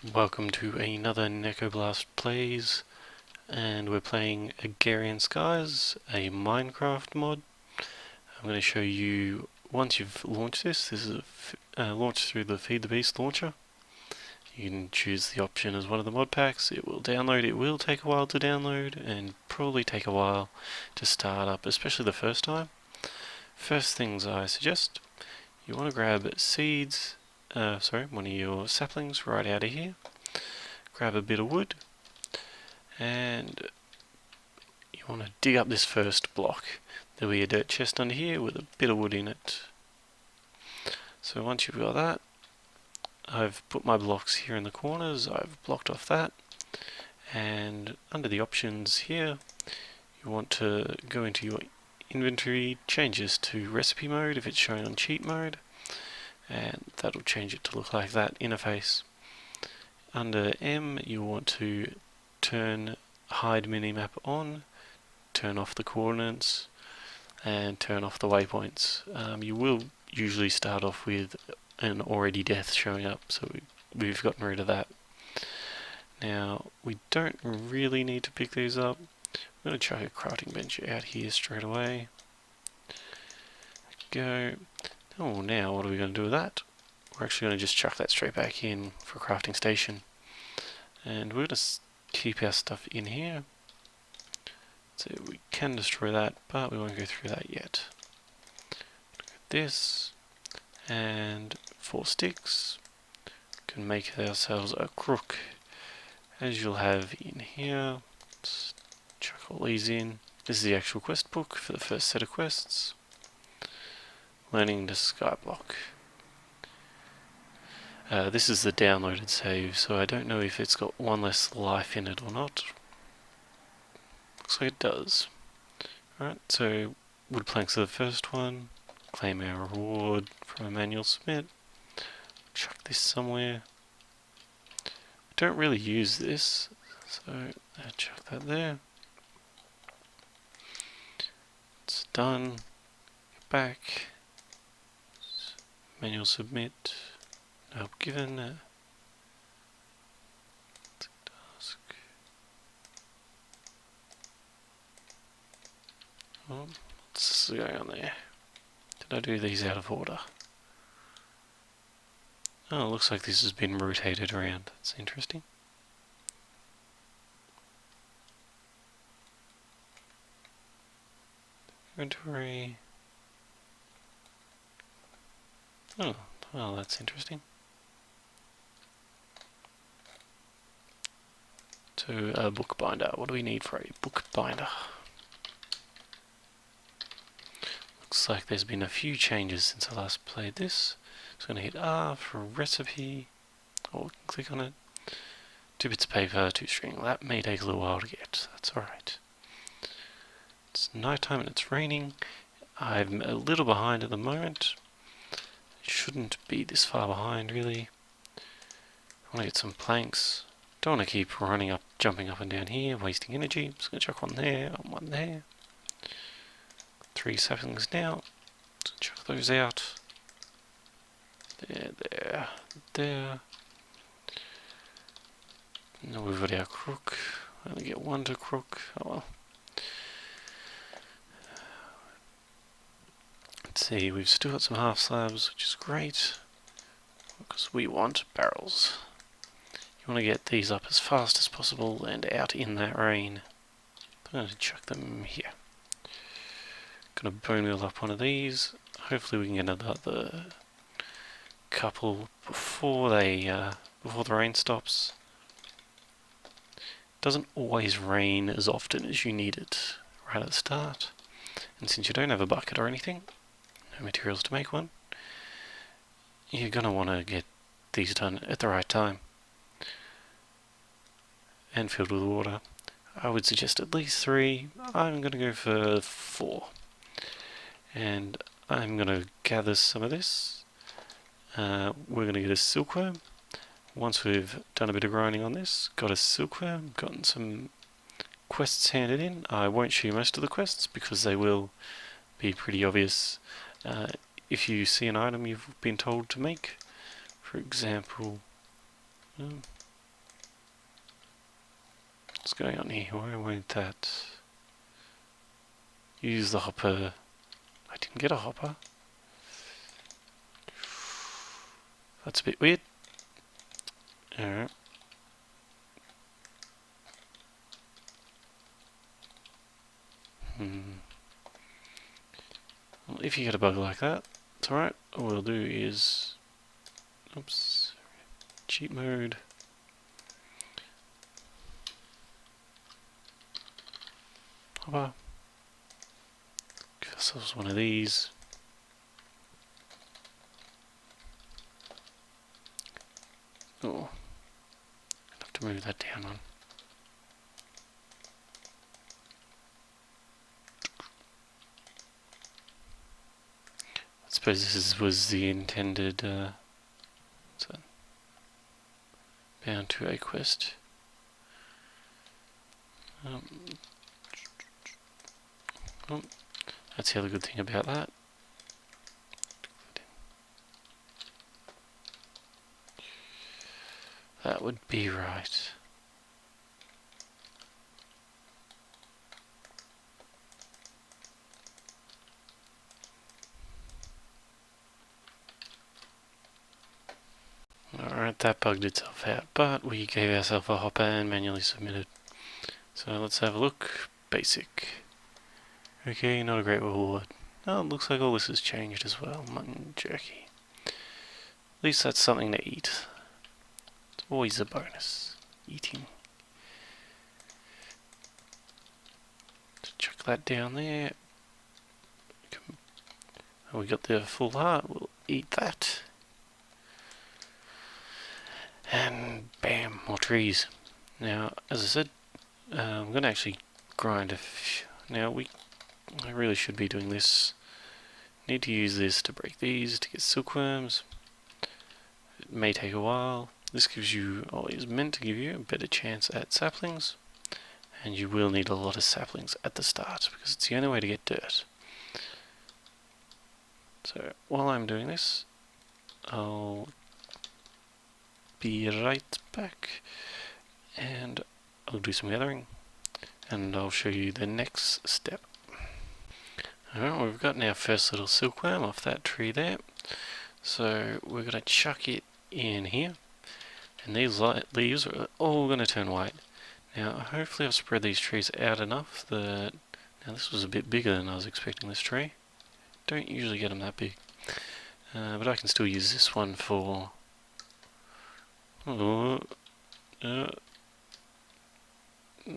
Welcome to another Necoblast Plays, and we're playing Agrarian Skies, a Minecraft mod. I'm going to show you, once you've launched this is launched through the Feed the Beast launcher. You can choose the option as one of the mod packs. It will download, it will take a while to download, and probably take a while to start up, especially the first time. First things I suggest, you want to grab seeds, one of your saplings right out of here. Grab a bit of wood, and you want to dig up this first block. There'll be a dirt chest under here with a bit of wood in it. So once you've got that, I've put my blocks here in the corners, I've blocked off that, and under the options here, you want to go into your inventory, change this to recipe mode if it's shown on cheat mode, and that'll change it to look like that interface. Under M, you want to turn hide minimap on, turn off the coordinates, and turn off the waypoints. You will usually start off with an already death showing up, so we've gotten rid of that. Now, we don't really need to pick these up. I'm going to chuck a crafting bench out here straight away. Go. Oh, now what are we going to do with that? We're actually going to just chuck that straight back in for crafting station. And we're going to keep our stuff in here. So we can destroy that, but we won't go through that yet. This, and 4 sticks. Can make ourselves a crook, as you'll have in here. Let's chuck all these in. This is the actual quest book for the first set of quests. Learning the skyblock. This is the downloaded save, so I don't know if it's got one less life in it or not. Looks like it does. Alright, so wood planks are the first one. Claim our reward from a manual submit. Chuck this somewhere. We don't really use this, so chuck that there. It's done. Get back. Manual submit. Help given. Task. Oh, what's going on there? Did I do these out of order? Oh, it looks like this has been rotated around. That's interesting. Inventory. Oh, well, that's interesting. To a bookbinder. What do we need for a bookbinder? Looks like there's been a few changes since I last played this. So I'm going to hit R for recipe, or click on it. 2 bits of paper, 2 string. That may take a little while to get. That's alright. It's nighttime and it's raining. I'm a little behind at the moment. It shouldn't be this far behind, really. I want to get some planks. Don't want to keep running up, jumping up and down here, wasting energy. Just going to chuck one there, and one there. 3 saplings now. Just chuck those out. There. Now we've got our crook. I only get 1 to crook. Oh well. Let's see, we've still got some half slabs, which is great. Because we want barrels. You want to get these up as fast as possible and out in that rain. I'm going to chuck them here. Gonna bone meal up one of these. Hopefully we can get another couple before the rain stops. Doesn't always rain as often as you need it right at the start. And since you don't have a bucket or anything, no materials to make one, you're gonna want to get these done at the right time and filled with water. I would suggest at least 3. I'm gonna go for 4. And I'm going to gather some of this. We're going to get a silkworm. Once we've done a bit of grinding on this, got a silkworm, gotten some quests handed in. I won't show you most of the quests because they will be pretty obvious if you see an item you've been told to make. For example, What's going on here? Why won't that use the hopper? I didn't get a hopper. That's a bit weird. Alright. Well, if you get a bug like that, it's alright. All we'll do is... Oops. Cheat mode. Hopper. Give ourselves one of these. Oh. Have to move that down one. I suppose this was the intended so bound to a quest. Oh, that's the other good thing about that. That would be right. Alright, that bugged itself out, but we gave ourselves a hopper and manually submitted. So let's have a look. Basic. Okay, not a great reward. Oh, it looks like all this has changed as well. Mutton jerky. At least that's something to eat. It's always a bonus. Eating. Just chuck that down there. Oh, we got the full heart. We'll eat that. And bam, more trees. Now, as I said, I'm going to actually grind a few. Now, I really should be doing this. Need to use this to break these, to get silkworms. It may take a while. This gives you, or is meant to give you, a better chance at saplings. And you will need a lot of saplings at the start, because it's the only way to get dirt. So, while I'm doing this, I'll be right back, and I'll do some gathering, and I'll show you the next step. Alright, we've gotten our first little silkworm off that tree there, so we're going to chuck it in here, and these leaves are all going to turn white. Now hopefully I've spread these trees out enough that, now this was a bit bigger than I was expecting this tree, don't usually get them that big, but I can still use this one for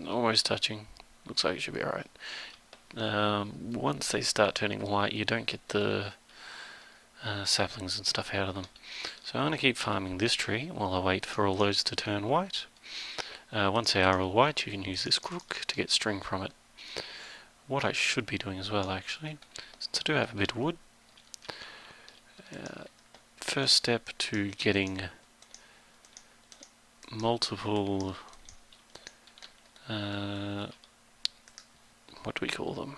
almost touching. Looks like it should be alright. Once they start turning white, you don't get the saplings and stuff out of them. So I'm going to keep farming this tree while I wait for all those to turn white. Once they are all white, you can use this crook to get string from it. What I should be doing as well, actually, since I do have a bit of wood, first step to getting multiple what do we call them,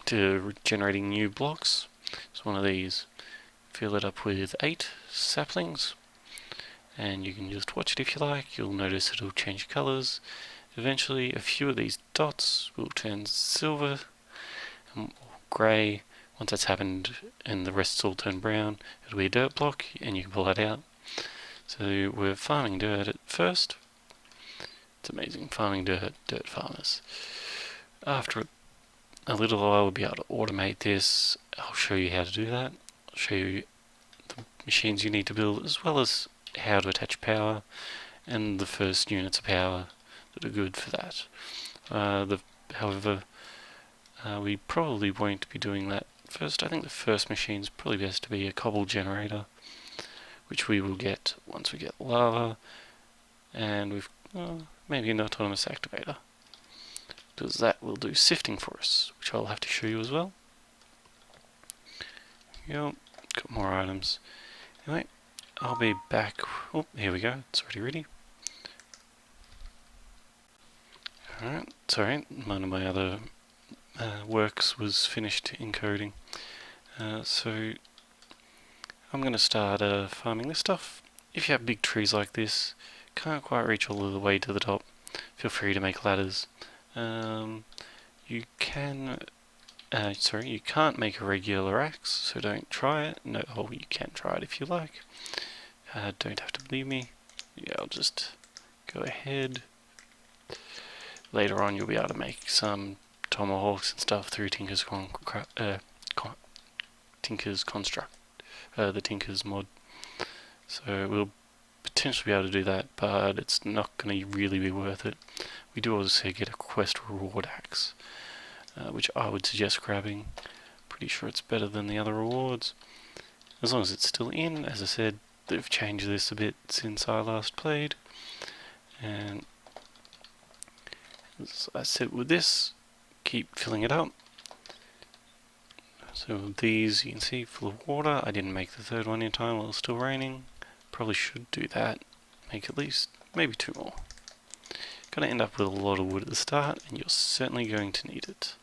to generating new blocks. It's one of these. Fill it up with 8 saplings, and you can just watch it if you like. You'll notice it'll change colours. Eventually a few of these dots will turn silver or grey. Once that's happened and the rest all turn brown, it'll be a dirt block and you can pull that out. So we're farming dirt at first. It's amazing, farming dirt farmers. After a little while we'll be able to automate this. I'll show you how to do that. I'll show you the machines you need to build, as well as how to attach power and the first units of power that are good for that. However, we probably won't be doing that first. I think the first machine's probably best to be a cobble generator, which we will get once we get lava, and we've maybe an autonomous activator, because that will do sifting for us, which I'll have to show you as well. Yep, got more items. Anyway, I'll be back. Oh, here we go, it's already ready. Alright, sorry, one of my other works was finished encoding. So I'm going to start farming this stuff. If you have big trees like this, can't quite reach all the way to the top, feel free to make ladders. You can, you can't make a regular axe, so don't try it. No, oh, you can try it if you like. Don't have to believe me. Yeah, I'll just go ahead. Later on, you'll be able to make some tomahawks and stuff through Tinker's Tinker's Construct, the Tinker's mod. So we'll potentially be able to do that, but it's not going to really be worth it. We do also get a quest reward axe, which I would suggest grabbing. Pretty sure it's better than the other rewards, as long as it's still in. As I said, they've changed this a bit since I last played, and as I said with this, keep filling it up. So with these, you can see full of water. I didn't make the third one in time while it was still raining. Probably should do that. Make at least maybe 2 more. Gonna end up with a lot of wood at the start, and you're certainly going to need it.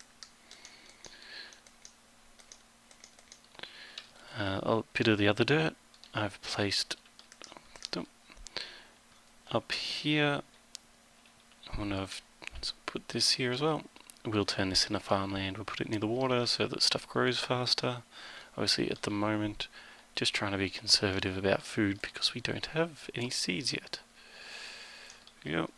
A bit of the other dirt I've placed up here. I'm gonna put this here as well. We'll turn this into farmland. We'll put it near the water so that stuff grows faster. Obviously at the moment, just trying to be conservative about food because we don't have any seeds yet. Yep.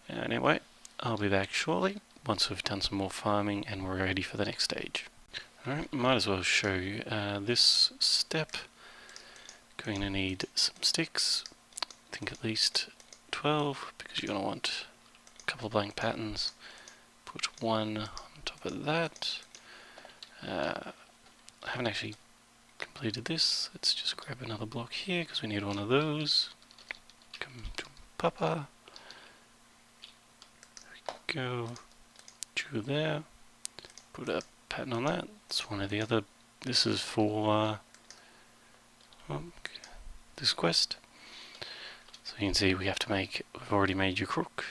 Anyway, I'll be back shortly once we've done some more farming and we're ready for the next stage. Alright, might as well show you this step. Going to need some sticks. I think at least 12 because you're going to want a couple of blank patterns. Put one on top of that. I haven't actually completed this. Let's just grab another block here because we need one of those. Come to Papa. There we go. 2 there. Put a pattern on that. It's one of the other. This is for this quest. So you can see we have to make. We've already made your crook.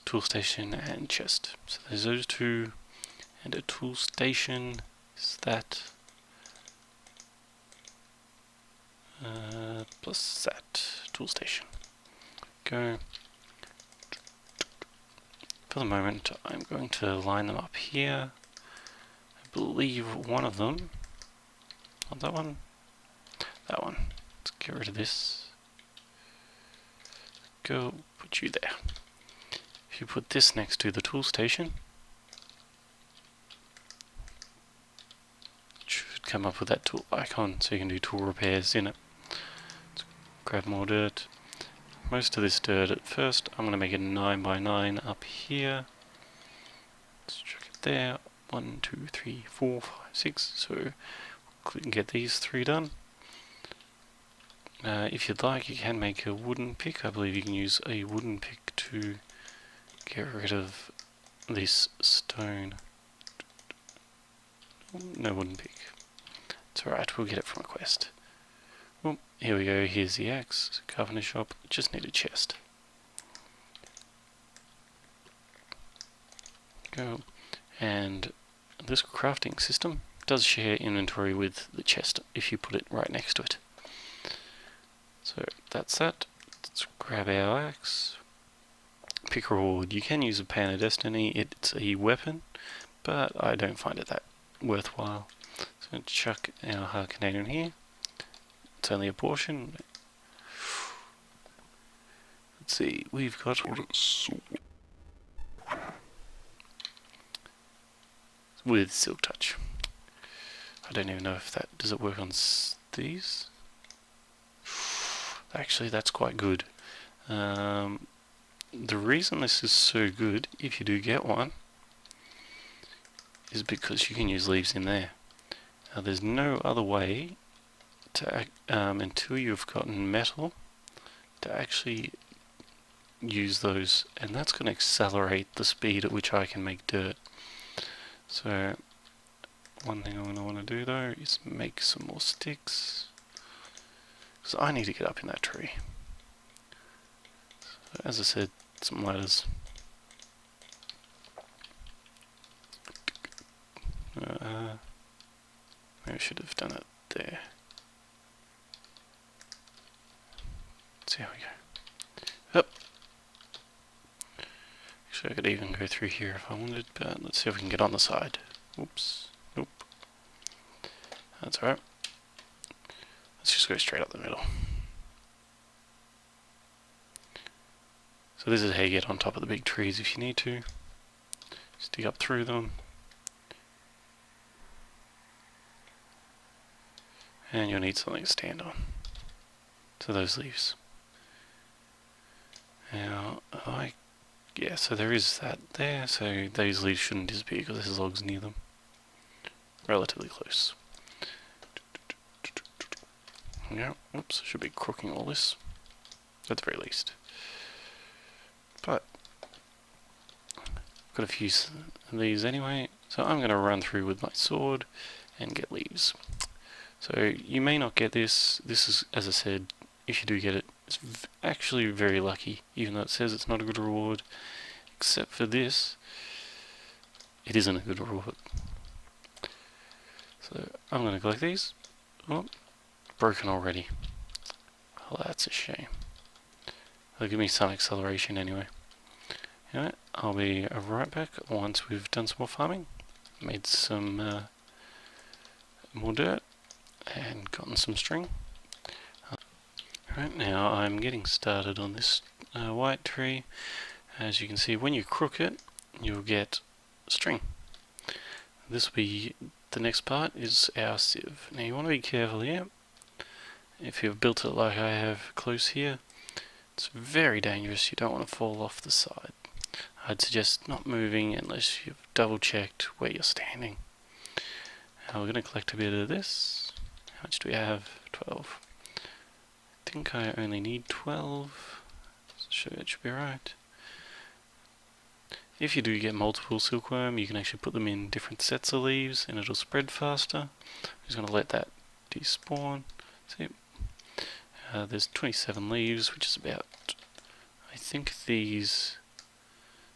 Tool station and chest. So there's those 2, and a tool station is that, plus that tool station. Go. For the moment, I'm going to line them up here. I believe one of them, not that one, that one. Let's get rid of this. Go, put you there. If you put this next to the tool station, it should come up with that tool icon so you can do tool repairs in it. Let's grab more dirt. Most of this dirt at first, I'm going to make it 9 by 9 up here. Let's chuck it there. 1, 2, 3, 4, 5, 6. So we'll get these 3 done. If you'd like, you can make a wooden pick. I believe you can use a wooden pick to get rid of this stone. No wooden pick. It's alright, we'll get it from a quest. Well, here we go, here's the axe. Carpenter shop, just need a chest. Go. And this crafting system does share inventory with the chest if you put it right next to it. So that's that. Let's grab our axe. Pick a reward. You can use a Pan of Destiny, it's a weapon, but I don't find it that worthwhile. So I'm going to chuck our Harkinator in here. It's only a portion. Let's see, we've got with Silk Touch. I don't even know if that does it work on these. Actually, that's quite good. The reason this is so good, if you do get one, is because you can use leaves in there. Now, there's no other way to until you've gotten metal to actually use those, and that's going to accelerate the speed at which I can make dirt. So one thing I'm going to want to do though is make some more sticks, because I need to get up in that tree. So, as I said, some ladders. Maybe I should have done it there. Let's see how we go. Up. Actually, I could even go through here if I wanted, but let's see if we can get on the side. Oops. Nope. That's alright. Let's just go straight up the middle. So this is how you get on top of the big trees if you need to. Just dig up through them. And you'll need something to stand on. So those leaves. Now, yeah, so there is that there, so those leaves shouldn't disappear because there's logs near them. Relatively close. Yeah, oops, I should be crooking all this. At the very least. But, got a few of these anyway, so I'm going to run through with my sword and get leaves. So, you may not get this. This is, as I said, if you do get it, it's actually very lucky, even though it says it's not a good reward. Except for this, it isn't a good reward. So, I'm going to collect these. Oh, broken already. Oh, that's a shame. They'll give me some acceleration anyway. Anyway, I'll be right back once we've done some more farming. Made some more dirt and gotten some string. Right now I'm getting started on this white tree. As you can see, when you crook it, you'll get string. This will be the next part, is our sieve. Now you want to be careful here. If you've built it like I have close here, it's very dangerous. You don't want to fall off the side. I'd suggest not moving unless you've double checked where you're standing. Now we're going to collect a bit of this. How much do we have? 12. I think I only need 12. So it should be right. If you do get multiple silkworm, you can actually put them in different sets of leaves and it'll spread faster. I'm just going to let that despawn. See, there's 27 leaves, which is about, I think these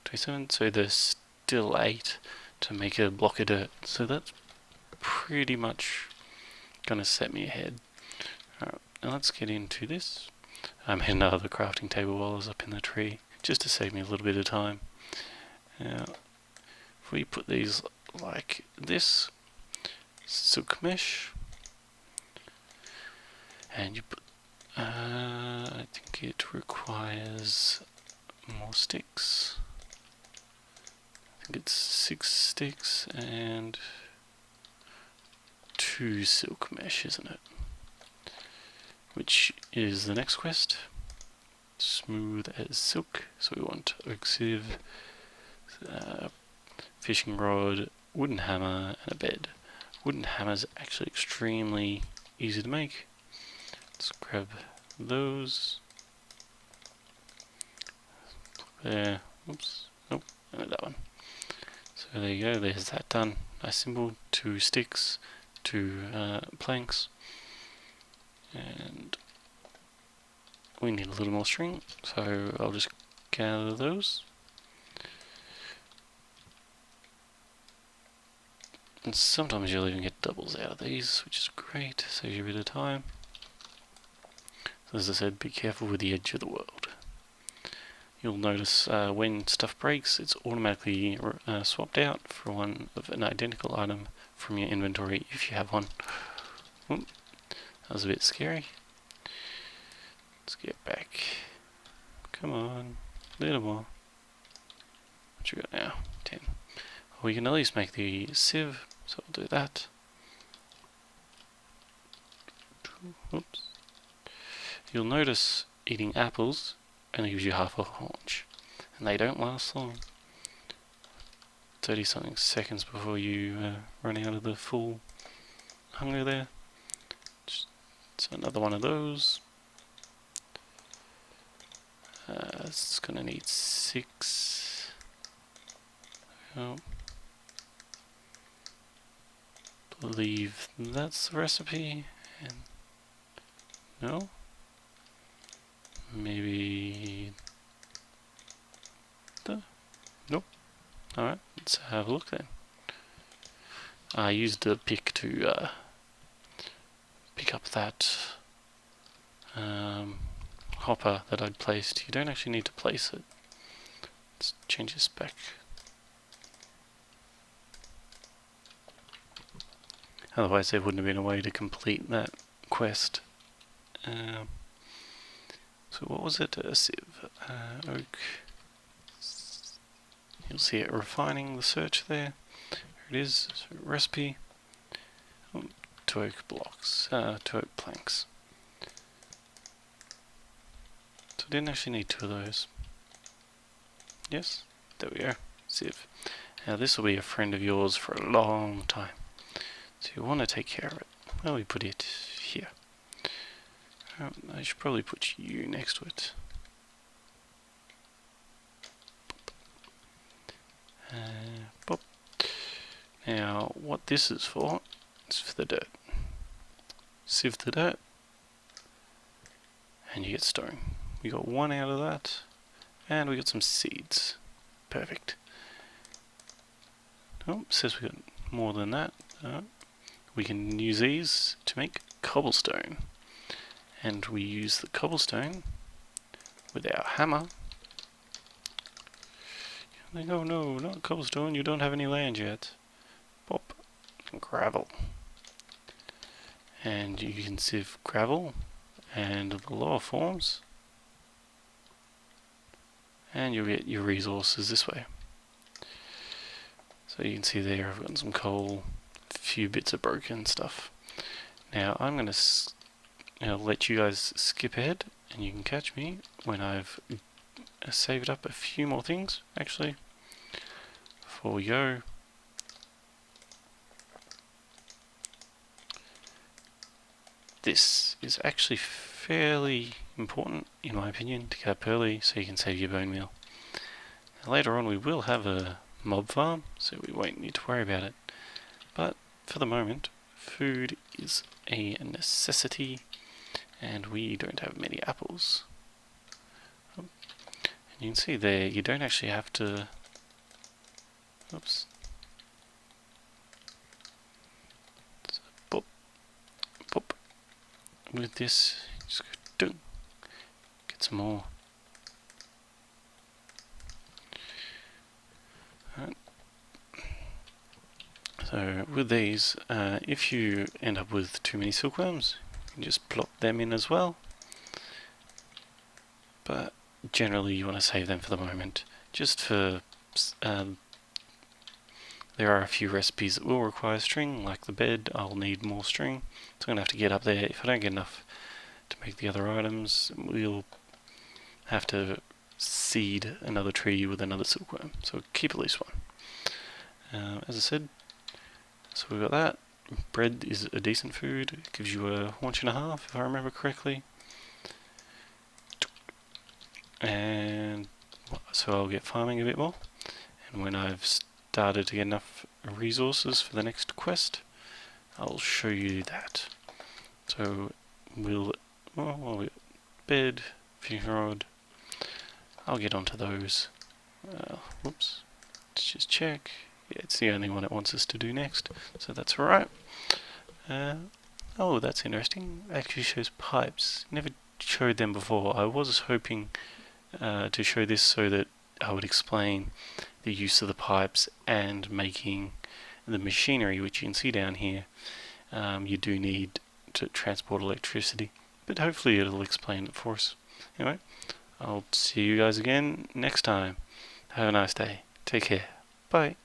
27, so there's still 8 to make a block of dirt. So that's pretty much going to set me ahead. Alright, now let's get into this. I made another crafting table while I was up in the tree, just to save me a little bit of time. Now, if we put these like this, silk mesh, and you put, I think it requires more sticks. I think it's 6 sticks and 2 silk mesh, isn't it? Which is the next quest. Smooth as silk. So we want oak sieve, fishing rod, wooden hammer, and a bed. Wooden hammer is actually extremely easy to make. Let's grab those. There. Oops. Nope. And that one. So there you go. There's that done. Nice simple. 2 sticks, 2 planks, and we need a little more string. So I'll just gather those. And sometimes you'll even get doubles out of these, which is great, saves you a bit of time. So as I said, be careful with the edge of the world. You'll notice when stuff breaks, it's automatically swapped out for one of an identical item from your inventory if you have one. Oop, that was a bit scary. Let's get back. Come on, a little more. What you got now? 10. We can at least make the sieve, so we'll do that. Oops. You'll notice eating apples only gives you half a haunch, and they don't last long. 30 something seconds before you run out of the full hunger there. So another one of those. It's gonna need 6. Oh. Believe that's the recipe, and no, maybe nope. Alright, let's have a look then. I used the pick to pick up that hopper that I'd placed. You don't actually need to place it. Let's change this back. Otherwise there wouldn't have been a way to complete that quest. So what was it? A sieve. Oak. You'll see it refining the search there. Here it is. So recipe. 2 oak blocks. 2 oak planks. So I didn't actually need 2 of those. Yes, there we go. Sieve. Now this will be a friend of yours for a long time. So you want to take care of it. Well, we put it here. I should probably put you next to it. Pop. Now, what this is for, is for the dirt. Sieve the dirt, and you get stone. We got 1 out of that, and we got some seeds. Perfect. Oh, says we got more than that. We can use these to make cobblestone. And we use the cobblestone with our hammer. Like, oh no, not cobblestone, you don't have any land yet. Pop. Gravel. And you can sieve gravel and the lower forms. And you'll get your resources this way. So you can see there I've got some coal, a few bits of broken stuff. Now I'm going to let you guys skip ahead and you can catch me when I've saved up a few more things actually before we go. This is actually fairly important in my opinion to get up early so you can save your bone meal. Now, later on we will have a mob farm so we won't need to worry about it, but for the moment food is a necessity and we don't have many apples. And you can see there you don't actually have to, oops, so, boop, boop. With this just go ding, get some more. So with these, if you end up with too many silkworms, you can just plop them in as well. But generally you want to save them for the moment. Just for, there are a few recipes that will require string, like the bed. I'll need more string, so I'm going to have to get up there. If I don't get enough to make the other items, we'll have to seed another tree with another silkworm. So keep at least one. As I said, so we've got that. Bread is a decent food. It gives you a haunch and a half, if I remember correctly. And so I'll get farming a bit more. And when I've started to get enough resources for the next quest, I'll show you that. So we'll bed, fishing rod. I'll get onto those. Whoops. Let's just check. Yeah, it's the only one it wants us to do next, so that's alright. Oh, that's interesting. It actually shows pipes. Never showed them before. I was hoping to show this so that I would explain the use of the pipes and making the machinery, which you can see down here. You do need to transport electricity, but hopefully it'll explain it for us. Anyway, I'll see you guys again next time. Have a nice day. Take care. Bye.